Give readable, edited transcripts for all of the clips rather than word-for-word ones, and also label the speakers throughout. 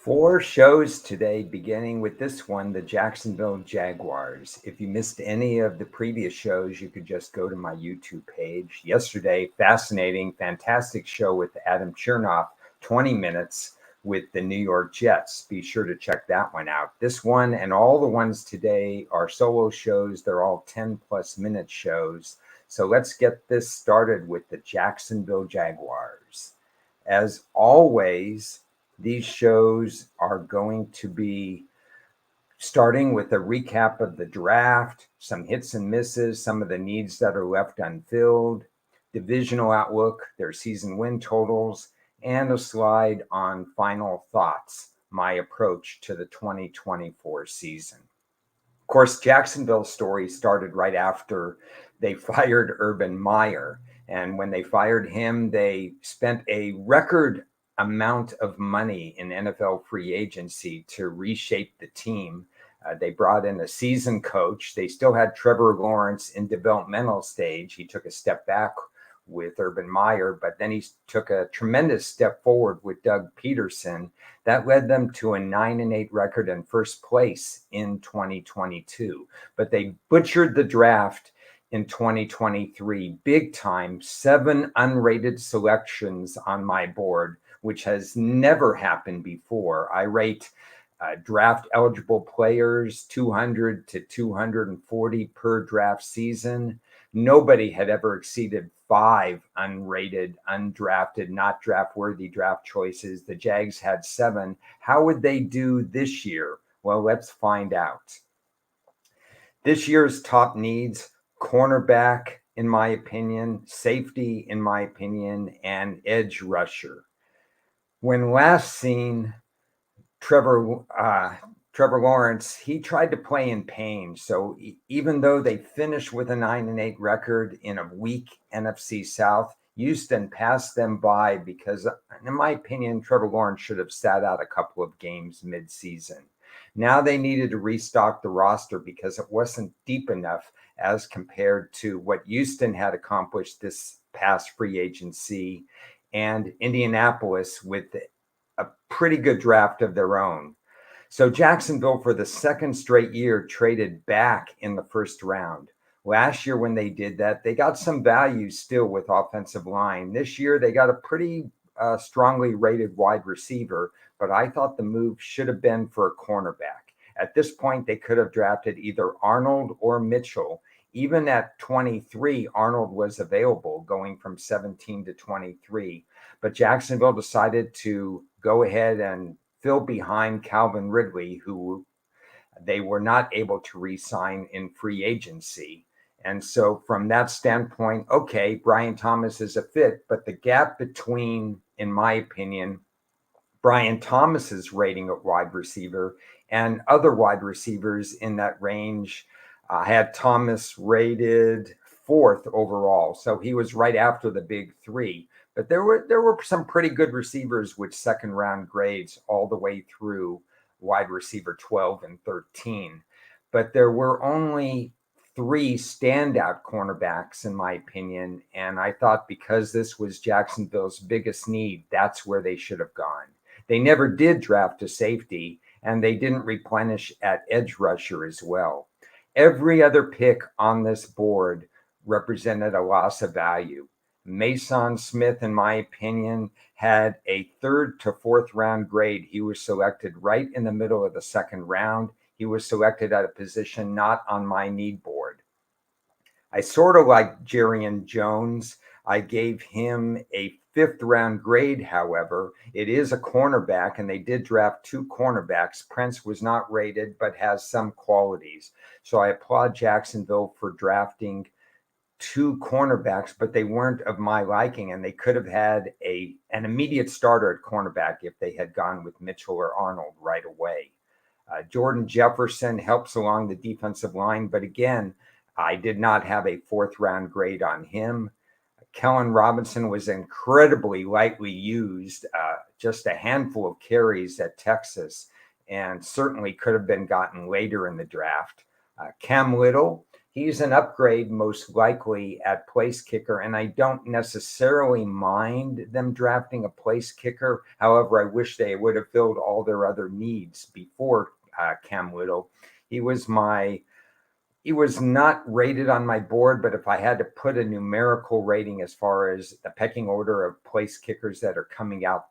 Speaker 1: Four shows today, beginning with this one, the Jacksonville Jaguars. If you missed any of the previous shows, you could just go to my YouTube page. Yesterday, fascinating, fantastic show with Adam Chernoff, 20 minutes with the New York Jets. Be sure to check that one out. This one and all the ones today are solo shows. They're all 10 plus minute shows. So let's get this started with the Jacksonville Jaguars. As always, these shows are going to be starting with a recap of the draft, some hits and misses, some of the needs that are left unfilled, divisional outlook, their season win totals, and a slide on final thoughts, my approach to the 2024 season. Of course, Jacksonville's story started right after they fired Urban Meyer. And when they fired him, they spent a record amount of money in NFL free agency to reshape the team. They brought in a seasoned coach. They still had Trevor Lawrence in developmental stage. He took a step back with Urban Meyer, but then he took a tremendous step forward with Doug Peterson. That led them to a 9-8 record and first place in 2022. But they butchered the draft in 2023 big time. 7 unrated selections on my board, which has never happened before. I rate draft eligible players 200 to 240 per draft season. Nobody had ever exceeded 5 unrated, undrafted, not draft worthy draft choices. The Jags had 7. How would they do this year? Well, let's find out. This year's top needs: cornerback, in my opinion, safety, in my opinion, and edge rusher. When last seen, Trevor Lawrence, he tried to play in pain. So even though they finished with a 9-8 record in a weak NFC South, Houston passed them by because, in my opinion, Trevor Lawrence should have sat out a couple of games midseason. Now they needed to restock the roster because it wasn't deep enough as compared to what Houston had accomplished this past free agency, and Indianapolis with a pretty good draft of their own. So Jacksonville, for the second straight year, traded back in the first round. Last year, when they did that, they got some value still with offensive line. This year, they got a pretty strongly rated wide receiver, but I thought the move should have been for a cornerback. At this point, they could have drafted either Arnold or Mitchell. Even at 23, Arnold was available, going from 17 to 23. But Jacksonville decided to go ahead and fill behind Calvin Ridley, who they were not able to re-sign in free agency. And so from that standpoint, okay, Brian Thomas is a fit, but the gap between, in my opinion, Brian Thomas's rating at wide receiver and other wide receivers in that range, I had Thomas rated 4th overall. So he was right after the big 3. But there were some pretty good receivers with second round grades all the way through wide receiver 12 and 13. But there were only 3 standout cornerbacks, in my opinion. And I thought because this was Jacksonville's biggest need, that's where they should have gone. They never did draft a safety, and they didn't replenish at edge rusher as well. Every other pick on this board represented a loss of value. Mason Smith, in my opinion, had a 3rd to 4th round grade. He was selected right in the middle of the 2nd round. He was selected at a position not on my need board. I sort of like Jerian Jones. I gave him a 5th round grade, however. It is a cornerback, and they did draft 2 cornerbacks. Prince was not rated, but has some qualities. So I applaud Jacksonville for drafting 2 cornerbacks, but they weren't of my liking, and they could have had an immediate starter at cornerback if they had gone with Mitchell or Arnold right away. Jordan Jefferson helps along the defensive line, but again, I did not have a 4th round grade on him. Kellen Robinson was incredibly lightly used, just a handful of carries at Texas, and certainly could have been gotten later in the draft. Cam Little, He's an upgrade, most likely, at place kicker, and I don't necessarily mind them drafting a place kicker. However, I wish they would have filled all their other needs before Cam Whittle. He was not rated on my board, but if I had to put a numerical rating as far as the pecking order of place kickers that are coming out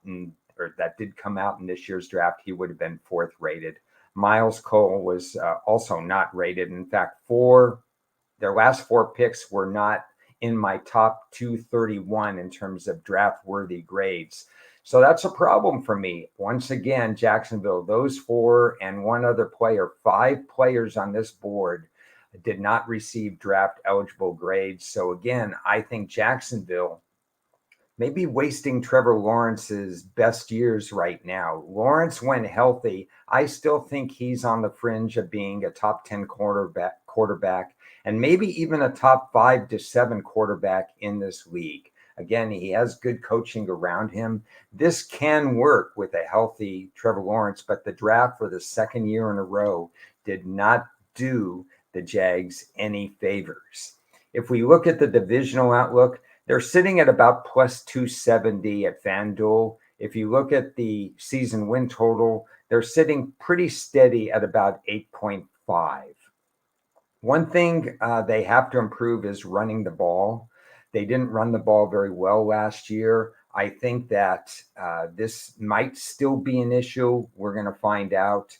Speaker 1: or that did come out in this year's draft, he would have been fourth rated. Miles Cole was also not rated. In fact, their last four picks were not in my top 231 in terms of draft worthy grades. So that's a problem for me. Once again, Jacksonville, those four and one other player, 5 players on this board did not receive draft eligible grades. So again, I think Jacksonville may be wasting Trevor Lawrence's best years right now. Lawrence, when healthy, I still think he's on the fringe of being a top 10 quarterback and maybe even a top 5 to 7 quarterback in this league. Again, he has good coaching around him. This can work with a healthy Trevor Lawrence, but the draft for the second year in a row did not do the Jags any favors. If we look at the divisional outlook, they're sitting at about plus 270 at FanDuel. If you look at the season win total, they're sitting pretty steady at about 8.5. One thing they have to improve is running the ball. They didn't run the ball very well last year. I think that this might still be an issue. We're going to find out.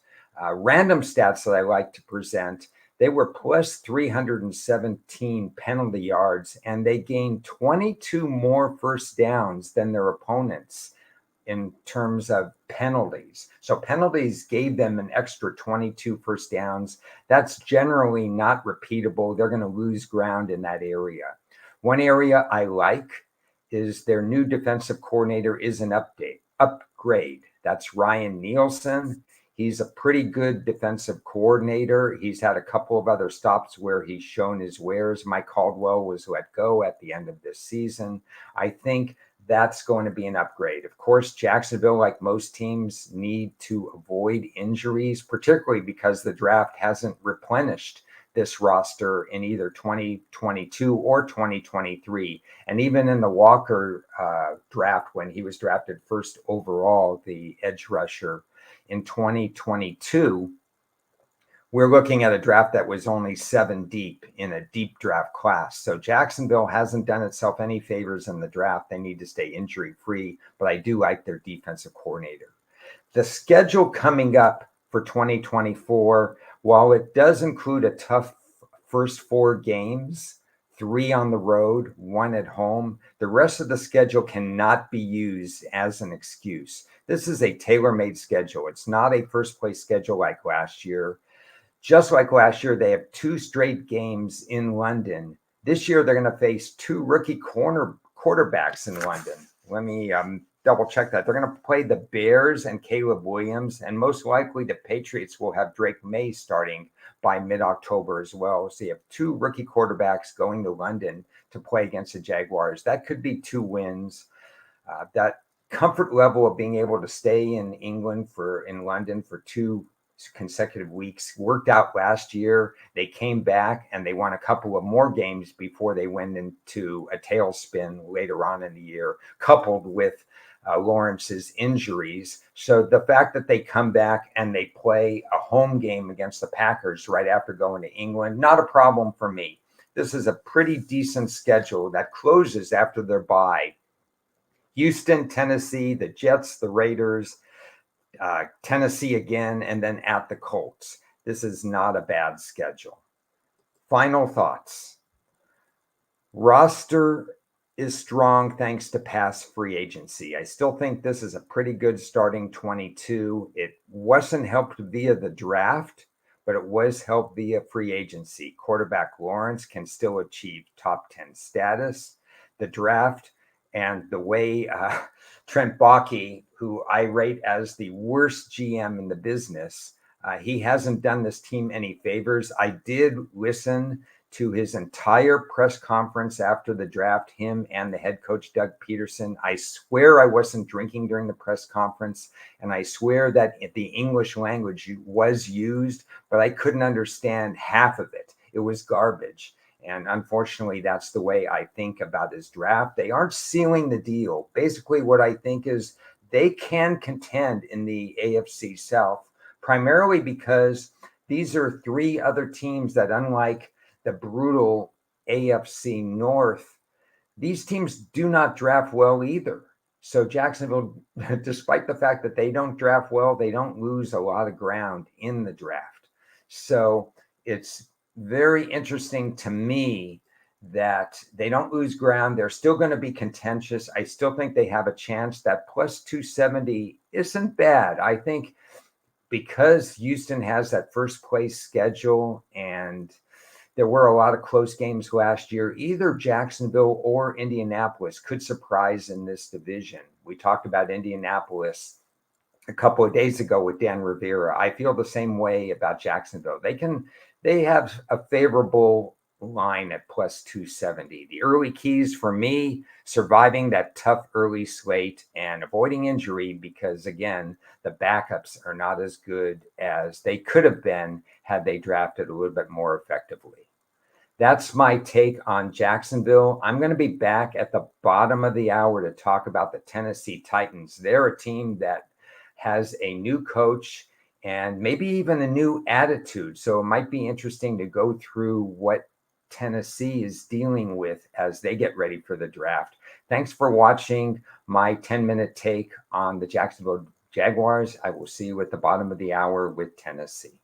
Speaker 1: Random stats that I like to present. They were plus 317 penalty yards, and they gained 22 more first downs than their opponents in terms of penalties. So penalties gave them an extra 22 first downs. That's generally not repeatable. They're going to lose ground in that area. One area I like is their new defensive coordinator is an upgrade. That's Ryan Nielsen. He's a pretty good defensive coordinator. He's had a couple of other stops where he's shown his wares. Mike Caldwell was let go at the end of this season. I think that's going to be an upgrade. Of course, Jacksonville, like most teams, need to avoid injuries, particularly because the draft hasn't replenished this roster in either 2022 or 2023. And even in the Walker draft, when he was drafted first overall, the edge rusher, in 2022, we're looking at a draft that was only 7 deep in a deep draft class. So Jacksonville hasn't done itself any favors in the draft. They need to stay injury free, but I do like their defensive coordinator. The schedule coming up for 2024, while it does include a tough first 4 games, 3 on the road, 1 at home, the rest of the schedule cannot be used as an excuse. This is a tailor-made schedule. It's not a first-place schedule like last year. Just like last year, they have 2 straight games in London. This year, they're going to face 2 rookie quarterbacks in London. Let me double check that. They're going to play the Bears and Caleb Williams, and most likely the Patriots will have Drake May starting by mid-October as well. So you have 2 rookie quarterbacks going to London to play against the Jaguars. That could be 2 wins. That comfort level of being able to stay in London for 2 consecutive weeks worked out last year. They came back and they won a couple of more games before they went into a tailspin later on in the year, coupled with Lawrence's injuries. So the fact that they come back and they play a home game against the Packers right after going to England, not a problem for me. This is a pretty decent schedule that closes after their bye. Houston, Tennessee, the Jets, the Raiders, Tennessee again, and then at the Colts. This is not a bad schedule. Final thoughts. Roster is strong thanks to past free agency. I still think this is a pretty good starting 22. It wasn't helped via the draft, but it was helped via free agency. Quarterback Lawrence can still achieve top 10 status. The draft and the way Trent Baalke, who I rate as the worst GM in the business, he hasn't done this team any favors. I did listen to his entire press conference after the draft, him and the head coach, Doug Peterson. I swear I wasn't drinking during the press conference, and I swear that the English language was used, but I couldn't understand half of it. it was garbage. And unfortunately, that's the way I think about his draft. They aren't sealing the deal. Basically, what I think is they can contend in the AFC South, primarily because these are three other teams that, unlike the brutal AFC North, these teams do not draft well either. So Jacksonville, despite the fact that they don't draft well, they don't lose a lot of ground in the draft. So it's very interesting to me that they don't lose ground. They're still going to be contentious. I still think they have a chance. That plus 270 isn't bad. I think because Houston has that first place schedule and there were a lot of close games last year, either Jacksonville or Indianapolis could surprise in this division. We talked about Indianapolis a couple of days ago with Dan Rivera. I feel the same way about Jacksonville. They have a favorable line at plus 270. The early keys for me, surviving that tough early slate and avoiding injury, because again, the backups are not as good as they could have been had they drafted a little bit more effectively. That's my take on Jacksonville. I'm going to be back at the bottom of the hour to talk about the Tennessee Titans. They're a team that has a new coach and maybe even a new attitude. So it might be interesting to go through what Tennessee is dealing with as they get ready for the draft. Thanks for watching my 10-minute take on the Jacksonville Jaguars. I will see you at the bottom of the hour with Tennessee.